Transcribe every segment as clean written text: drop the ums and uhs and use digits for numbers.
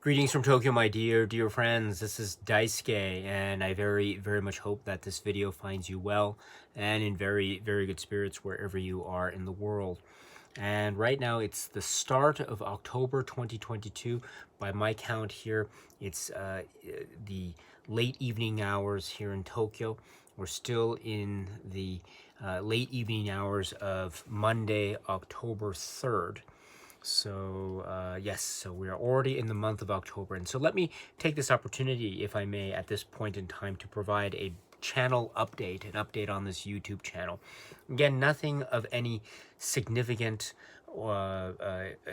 Greetings from Tokyo, my dear friends. This is Daisuke, and I very much hope that this video finds you well and in very good spirits wherever you are in the world. And right now it's the start of October 2022. By my count here, it's the late evening hours here in Tokyo. We're still in the late evening hours of Monday, October 3rd. So yes, so we are already in the month of October. And so let me take this opportunity, if I may, at this point in time to provide a channel update, an update on this YouTube channel. Again, nothing of any significant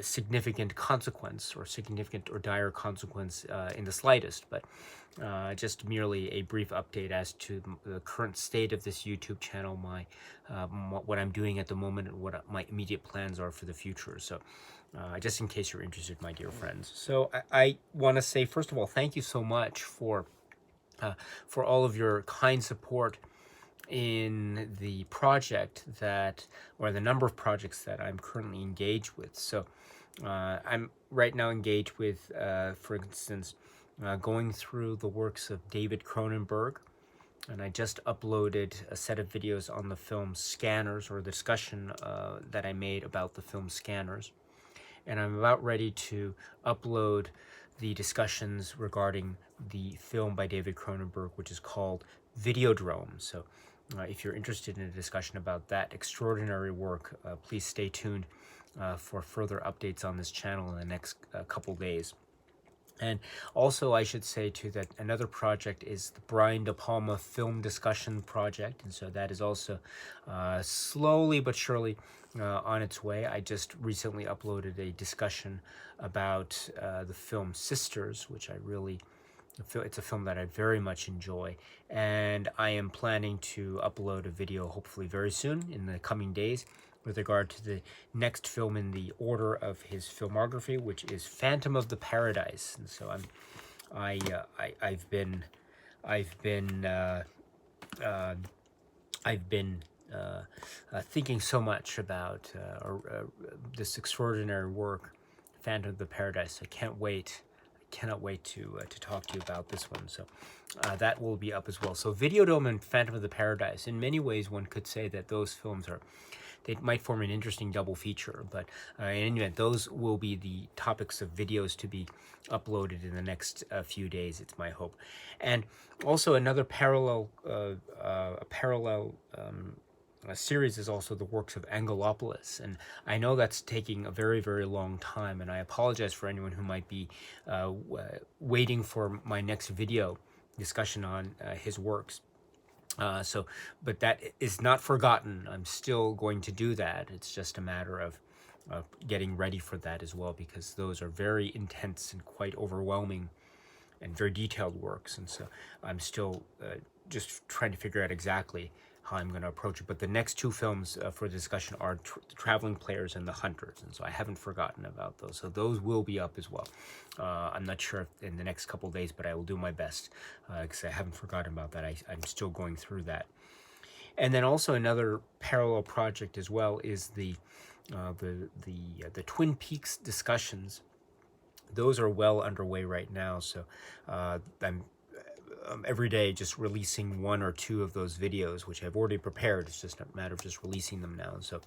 significant consequence or significant or dire consequence in the slightest, but just merely a brief update as to the current state of this YouTube channel, what I'm doing at the moment, and what my immediate plans are for the future. So just in case you're interested, my dear friends. So I want to say, first of all, thank you so much for all of your kind support in the project or the number of projects that I'm currently engaged with. So I'm right now engaged with, for instance, going through the works of David Cronenberg, and I just uploaded a set of videos on the film Scanners, or the discussion that I made about the film Scanners. And I'm about ready to upload the discussions regarding the film by David Cronenberg, which is called Videodrome. So if you're interested in a discussion about that extraordinary work, please stay tuned for further updates on this channel in the next couple days. And also, I should say too that another project is the Brian De Palma Film Discussion Project, and so that is also slowly but surely on its way. I just recently uploaded a discussion about the film Sisters, which it's a film that I very much enjoy, and I am planning to upload a video hopefully very soon in the coming days with regard to the next film in the order of his filmography, which is Phantom of the Paradise. And so I've been thinking so much about this extraordinary work, Phantom of the Paradise. I cannot wait to talk to you about this one. So that will be up as well. So Videodrome and Phantom of the Paradise, in many ways one could say that those films they might form an interesting double feature, but in any event, those will be the topics of videos to be uploaded in the next few days, it's my hope. And also another parallel series is also the works of Angelopoulos, and I know that's taking a very long time, and I apologize for anyone who might be waiting for my next video discussion on his works. But that is not forgotten. I'm still going to do that. It's just a matter of getting ready for that as well, because those are very intense and quite overwhelming and very detailed works. And so I'm still just trying to figure out exactly how I'm going to approach it. But the next two films for discussion are The Traveling Players and The Hunters, and so I haven't forgotten about those. So those will be up as well. I'm not sure if in the next couple of days, but I will do my best, because I haven't forgotten about that. I'm still going through that. And then also another parallel project as well is the Twin Peaks discussions. Those are well underway right now, so I'm every day just releasing one or two of those videos, which I've already prepared. It's just a matter of just releasing them now. And so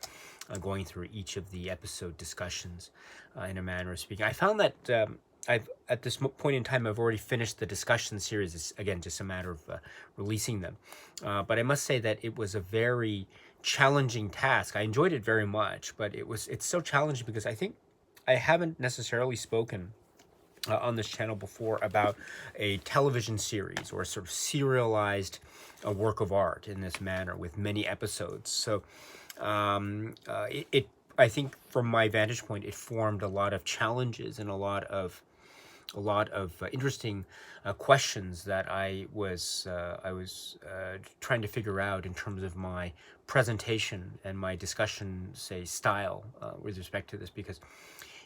going through each of the episode discussions in a manner of speaking. I found that at this point in time, I've already finished the discussion series. It's, again, just a matter of releasing them. But I must say that it was a very challenging task. I enjoyed it very much, but it's so challenging because I think I haven't necessarily spoken on this channel before about a television series or a sort of serialized work of art in this manner with many episodes. So I think from my vantage point, it formed a lot of challenges and a lot of interesting questions that I was trying to figure out in terms of my presentation and my discussion, say, style with respect to this, because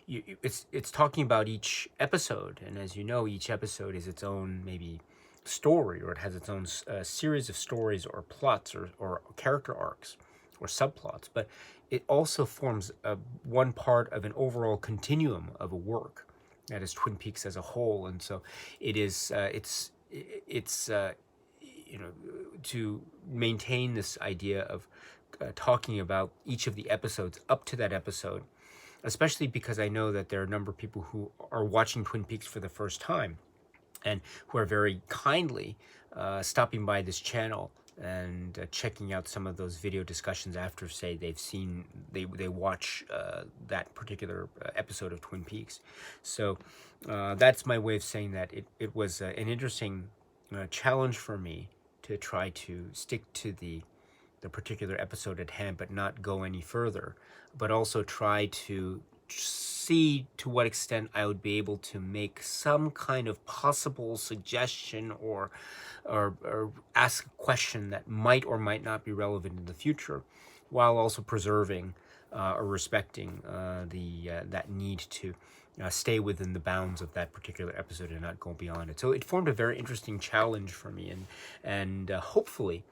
it's talking about each episode, and as you know, each episode is its own maybe story, or it has its own series of stories or plots or character arcs or subplots, but it also forms one part of an overall continuum of a work. that is Twin Peaks as a whole. And so it is it's you know, to maintain this idea of talking about each of the episodes up to that episode, especially because I know that there are a number of people who are watching Twin Peaks for the first time and who are very kindly stopping by this channel and checking out some of those video discussions after, say, they watch that particular episode of Twin Peaks. So that's my way of saying that it was an interesting challenge for me to try to stick to the particular episode at hand, but not go any further, but also try to see to what extent I would be able to make some kind of possible suggestion or ask a question that might or might not be relevant in the future, while also preserving or respecting that need to stay within the bounds of that particular episode and not go beyond it. So it formed a very interesting challenge for me, and hopefully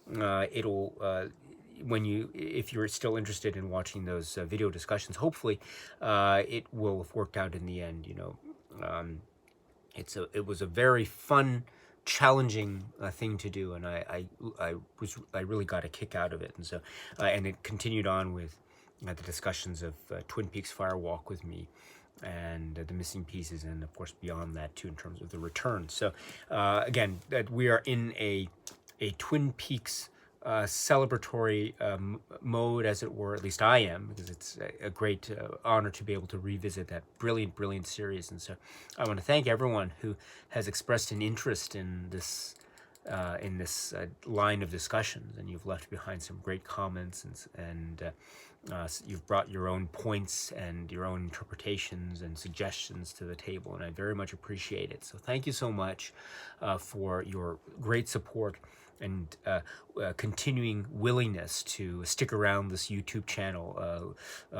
it'll if you're still interested in watching those video discussions, hopefully it will have worked out in the end. It was a very fun, challenging thing to do, and I really got a kick out of it. And so and it continued on with the discussions of Twin Peaks Fire Walk with me, and the missing pieces, and of course beyond that too, in terms of the return. So again, that we are in a Twin Peaks celebratory mode, as it were. At least I am, because it's a great honor to be able to revisit that brilliant series. And so I want to thank everyone who has expressed an interest in this line of discussions, and you've left behind some great comments, and you've brought your own points and your own interpretations and suggestions to the table, and I very much appreciate it. So thank you so much for your great support and continuing willingness to stick around this YouTube channel,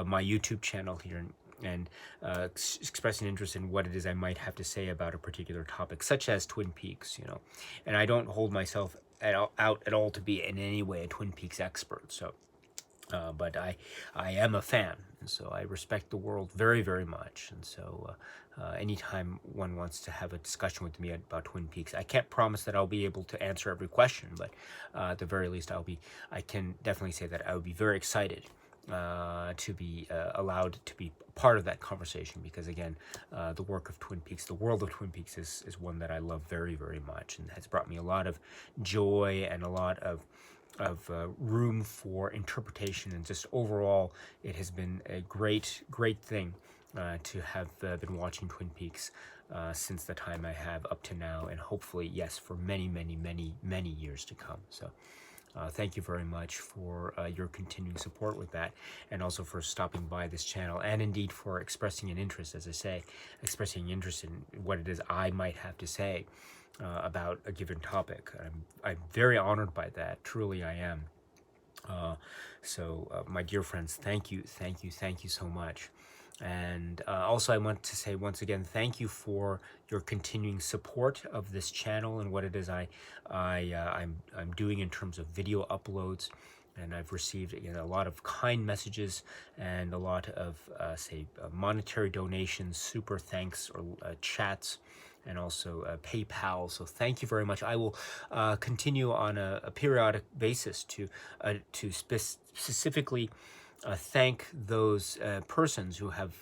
my YouTube channel here, and expressing interest in what it is I might have to say about a particular topic, such as Twin Peaks, And I don't hold myself out at all to be in any way a Twin Peaks expert. So, but I am a fan, and so I respect the world very much. And so anytime one wants to have a discussion with me about Twin Peaks, I can't promise that I'll be able to answer every question, but at the very least I can definitely say that I would be very excited to be allowed to be part of that conversation, because again, the work of Twin Peaks, the world of Twin Peaks is one that I love very much, and has brought me a lot of joy and a lot of room for interpretation, and just overall it has been a great thing to have been watching Twin Peaks since the time I have up to now, and hopefully, yes, for many years to come. So thank you very much for your continuing support with that, and also for stopping by this channel, and indeed for expressing an interest, as I say, expressing an interest in what it is I might have to say about a given topic. I'm very honored by that. Truly, I am. So, my dear friends, thank you so much. And also, I want to say once again, thank you for your continuing support of this channel and what it is I'm doing in terms of video uploads. And I've received a lot of kind messages and a lot of monetary donations, super thanks, or chats, and also PayPal. So thank you very much. I will continue on a periodic basis to specifically thank those persons who have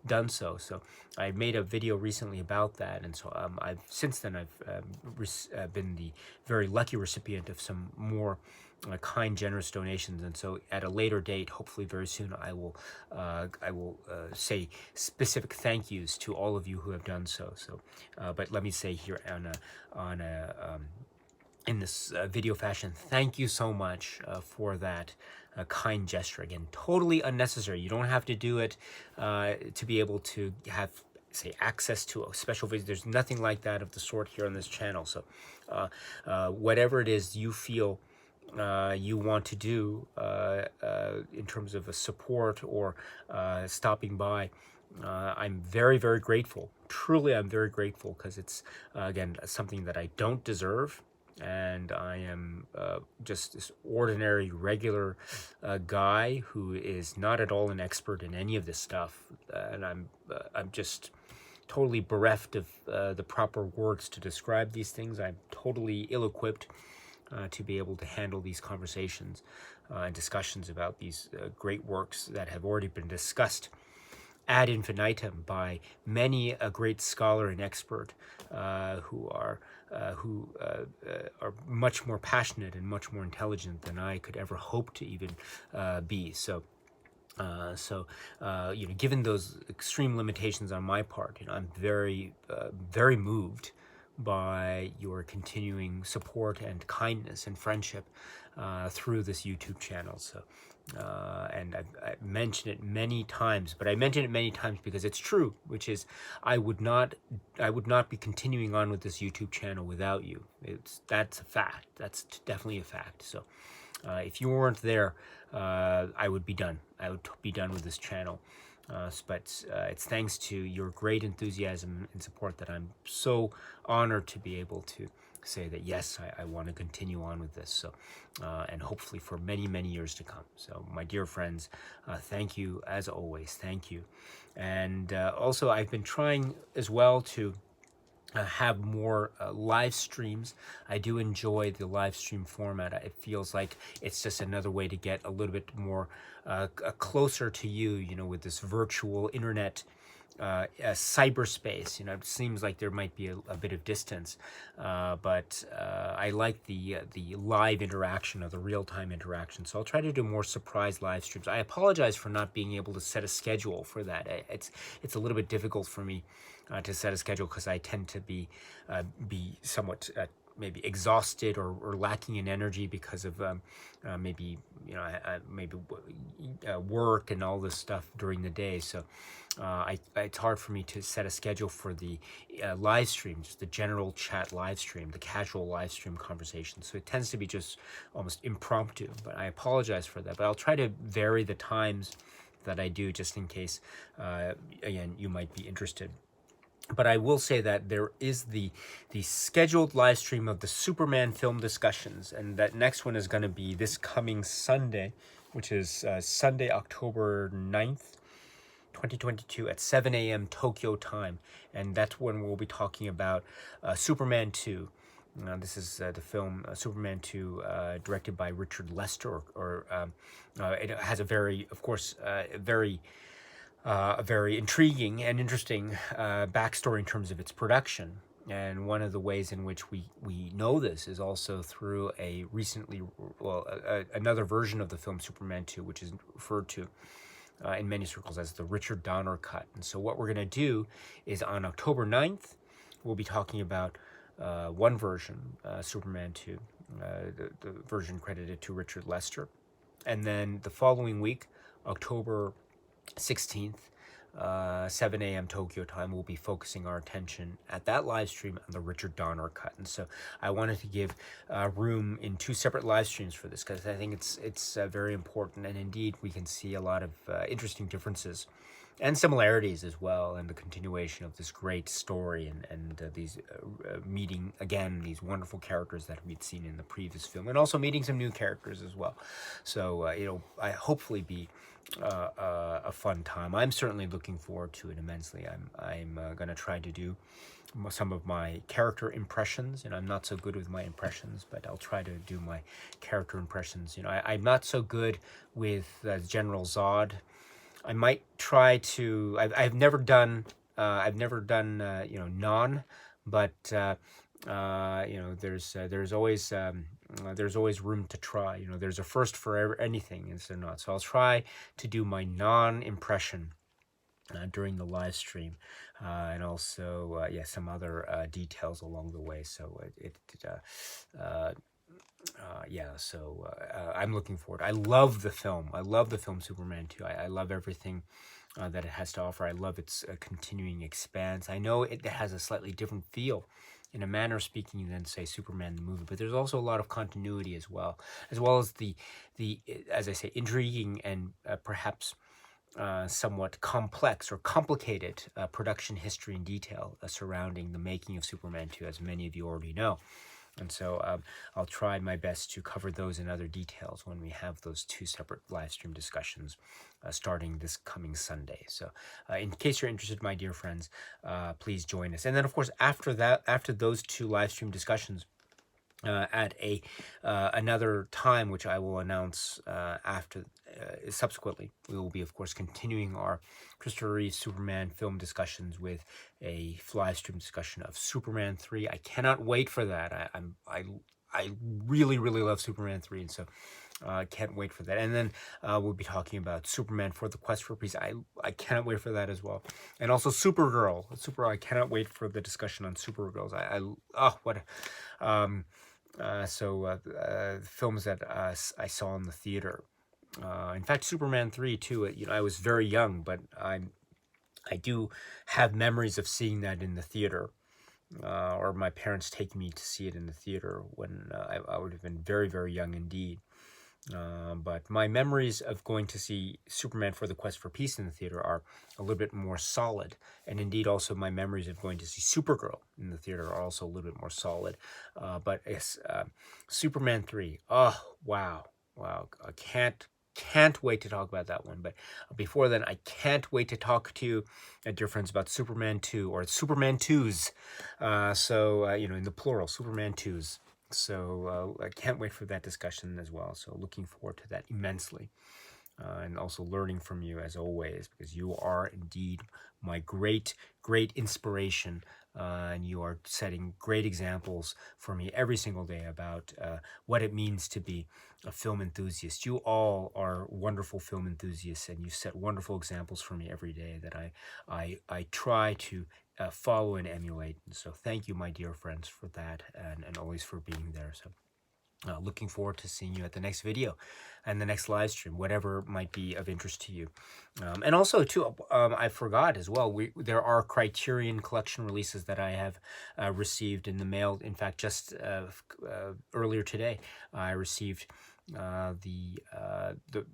done so. So I made a video recently about that, and so since then I've been the very lucky recipient of some more kind, generous donations, and so at a later date, hopefully very soon, I will say specific thank yous to all of you who have done so. So, but let me say here in this video fashion, thank you so much for that kind gesture. Again, totally unnecessary. You don't have to do it to be able to have, say, access to a special video. There's nothing like that of the sort here on this channel. So whatever it is you feel you want to do in terms of a support or stopping by, I'm very grateful. Truly, I'm very grateful, because it's again something that I don't deserve, and I am just this ordinary, regular guy who is not at all an expert in any of this stuff, and I'm just totally bereft of the proper words to describe these things. I'm totally ill-equipped to be able to handle these conversations and discussions about these great works that have already been discussed ad infinitum by many a great scholar and expert who are much more passionate and much more intelligent than I could ever hope to even be. So, given those extreme limitations on my part, I'm very, very moved by your continuing support and kindness and friendship through this YouTube channel. So, and I've mentioned it many times, but I mention it many times because it's true, which is I would not be continuing on with this YouTube channel without you. That's a fact. That's definitely a fact. So, if you weren't there, I would be done. I would be done with this channel. But it's thanks to your great enthusiasm and support that I'm so honored to be able to say that yes, I want to continue on with this. So, and hopefully for many, many years to come. So, my dear friends, thank you as always. Thank you. And also, I've been trying as well to have more live streams. I do enjoy the live stream format. It feels like it's just another way to get a little bit more closer to you, with this virtual internet cyberspace. It seems like there might be a bit of distance, but I like the live interaction or the real-time interaction. So I'll try to do more surprise live streams. I apologize for not being able to set a schedule for that. It's a little bit difficult for me to set a schedule because I tend to be somewhat maybe exhausted or lacking in energy because of maybe work and all this stuff during the day. So it's hard for me to set a schedule for the live streams, the general chat live stream, the casual live stream conversation. So it tends to be just almost impromptu, but I apologize for that. But I'll try to vary the times that I do just in case, again, you might be interested. But I will say that there is the scheduled live stream of the Superman film discussions, and that next one is going to be this coming Sunday, which is Sunday, October 9th, 2022 at 7 a.m. Tokyo time. And that's when we'll be talking about Superman 2. This is the film Superman 2, directed by Richard Lester, it has a very, of course, a very intriguing and interesting backstory in terms of its production. And one of the ways in which we know this is also through another version of the film Superman 2, which is referred to in many circles as the Richard Donner cut. And so what we're going to do is on October 9th, we'll be talking about one version, Superman 2, the version credited to Richard Lester. And then the following week, October 16th, 7 a.m. Tokyo time, we'll be focusing our attention at that live stream on the Richard Donner cut. And so I wanted to give room in two separate live streams for this because I think it's very important, and indeed we can see a lot of interesting differences and similarities as well, and the continuation of this great story and these meeting again these wonderful characters that we'd seen in the previous film, and also meeting some new characters as well. So I hopefully be a fun time. I'm certainly looking forward to it immensely. I'm going to try to do some of my character impressions, and I'm not so good with my impressions, but I'll try to do my character impressions. I'm not so good with General Zod. I might try to. I've never done. Non, but there's always room to try. There's a first for anything, is there not? So I'll try to do my non-impression during the live stream, and also some other details along the way. So I'm looking forward. I love the film. I love the film Superman 2. I love everything that it has to offer. I love its continuing expanse. I know it has a slightly different feel, in a manner of speaking, than say Superman the movie, but there's also a lot of continuity as well as the as I say, intriguing and perhaps somewhat complex or complicated production history and detail surrounding the making of Superman 2, as many of you already know. And so I'll try my best to cover those and other details when we have those 2 separate live stream discussions starting this coming Sunday. So in case you're interested, my dear friends, please join us. And then, of course, after that, after those 2 live stream discussions, at another time, which I will announce after subsequently, we will be, of course, continuing our Christopher Reeve Superman film discussions with a live stream discussion of Superman 3. I cannot wait for that. I really love Superman 3, and so can't wait for that. And then we'll be talking about Superman for the Quest for Peace. I cannot wait for that as well. And also Supergirl. I cannot wait for the discussion on Supergirls. Films that I saw in the theater. In fact, Superman 3 too. I was very young, but I do have memories of seeing that in the theater, or my parents taking me to see it in the theater when I would have been very young indeed. But my memories of going to see Superman for the Quest for Peace in the theater are a little bit more solid. And indeed, also my memories of going to see Supergirl in the theater are also a little bit more solid. But yes, Superman 3. Oh, wow. I can't wait to talk about that one. But before then, I can't wait to talk to you, dear friends, about Superman 2 or Superman 2s. In the plural, Superman 2s. So I can't wait for that discussion as well. So looking forward to that immensely. And also learning from you as always, because you are indeed my great inspiration. And you are setting great examples for me every single day about what it means to be a film enthusiast. You all are wonderful film enthusiasts, and you set wonderful examples for me every day that I try to follow and emulate. And so thank you, my dear friends, for that, and always for being there. So looking forward to seeing you at the next video and the next live stream, whatever might be of interest to you. And also, too, I forgot as well, there are Criterion Collection releases that I have received in the mail. In fact, just earlier today, I received the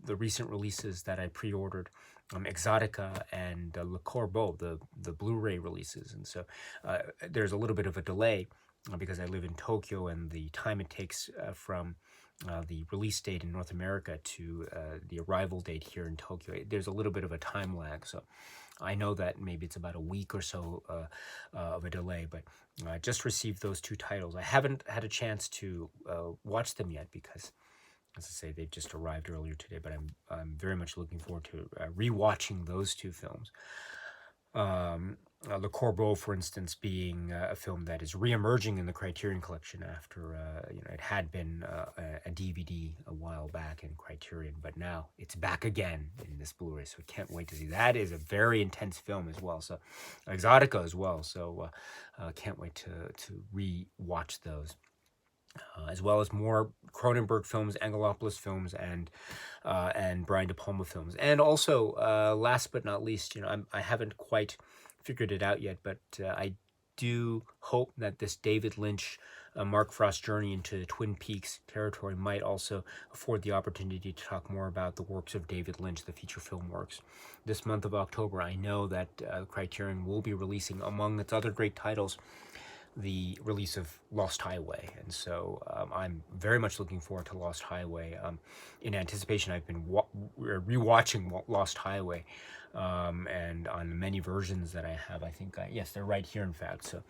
recent releases that I pre-ordered, Exotica and Le Corbeau, the Blu-ray releases. And so there's a little bit of a delay because I live in Tokyo, and the time it takes from the release date in North America to the arrival date here in Tokyo, there's a little bit of a time lag. So I know that maybe it's about a week or so of a delay, but I just received those 2 titles. I haven't had a chance to watch them yet because, as I say, they just arrived earlier today, but I'm very much looking forward to rewatching those 2 films. Le Corbeau, for instance, being a film that is re-emerging in the Criterion Collection after it had been a DVD a while back in Criterion, but now it's back again in this Blu-ray. So I can't wait to see. That is a very intense film as well. So Exotica as well. So can't wait to re-watch those. As well as more Cronenberg films, Angelopoulos films, and Brian De Palma films. And also, last but not least, I haven't quite figured it out yet, but I do hope that this David Lynch, Mark Frost journey into Twin Peaks territory might also afford the opportunity to talk more about the works of David Lynch, the feature film works. This month of October, I know that Criterion will be releasing, among its other great titles, the release of Lost Highway. And so I'm very much looking forward to Lost Highway. In anticipation, I've been rewatching Lost Highway, and on the many versions that I have, I think yes, they're right here, in fact. So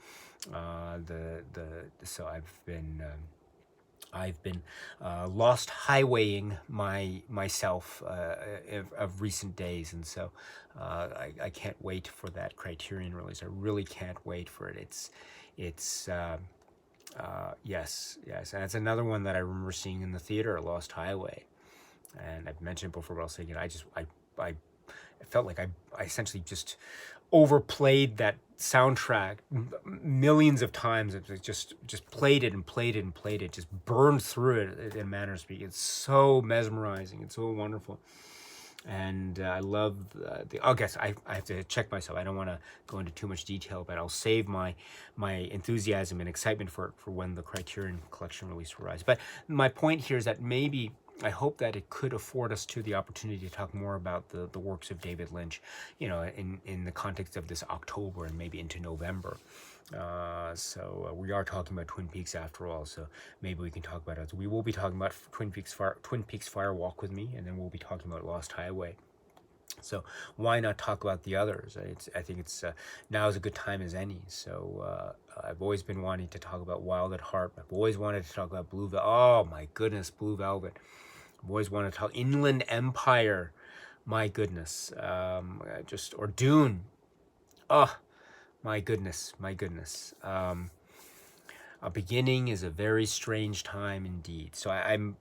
so I've been lost highwaying myself of recent days, and so I can't wait for that Criterion release. I really can't wait for it. It's yes, and it's another one that I remember seeing in the theater, Lost Highway. And I've mentioned it before, but I'll say again, I felt like I essentially just overplayed that soundtrack millions of times. It just played it and played it and played it, just burned through it in a manner of speaking. It's so mesmerizing. It's so wonderful. And I love I guess I have to check myself. I don't want to go into too much detail, but I'll save my enthusiasm and excitement for when the Criterion Collection release arrives. But my point here is that maybe I hope that it could afford us to the opportunity to talk more about the works of David Lynch, in the context of this October and maybe into November. We are talking about Twin Peaks after all, so maybe we can talk about it. We will be talking about Twin Peaks Fire Walk with Me, and then we'll be talking about Lost Highway. So why not talk about the others? I think it's now is a good time as any. So I've always been wanting to talk about Wild at Heart. I've always wanted to talk about Blue Velvet. Oh my goodness, Blue Velvet. I've always wanted to talk Inland Empire. My goodness, or Dune. Oh my goodness, my goodness. A beginning is a very strange time indeed. So I am.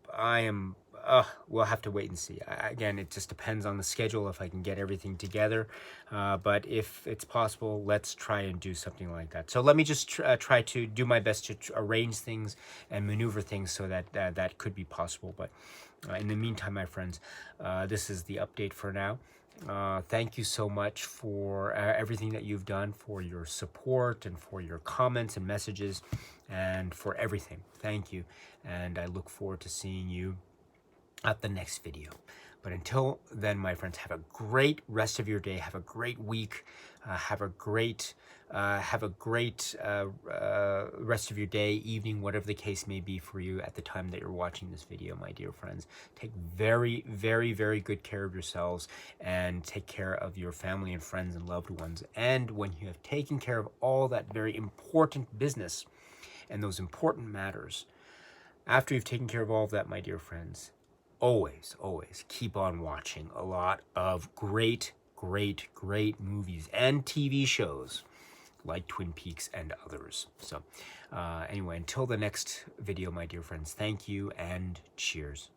We'll have to wait and see. Again, it just depends on the schedule if I can get everything together. But if it's possible, let's try and do something like that. So let me just try to do my best to arrange things and maneuver things so that that could be possible. But in the meantime, my friends, this is the update for now. Thank you so much for everything that you've done, for your support and for your comments and messages and for everything. Thank you. And I look forward to seeing you at the next video. But until then, my friends, have a great rest of your day. Have a great week. Have a great rest of your day, evening, whatever the case may be for you at the time that you're watching this video, my dear friends. Take very, very, very good care of yourselves and take care of your family and friends and loved ones. And when you have taken care of all that very important business and those important matters, after you've taken care of all of that, my dear friends, always, always keep on watching a lot of great movies and TV shows like Twin Peaks and others. So anyway, until the next video, my dear friends, thank you and cheers.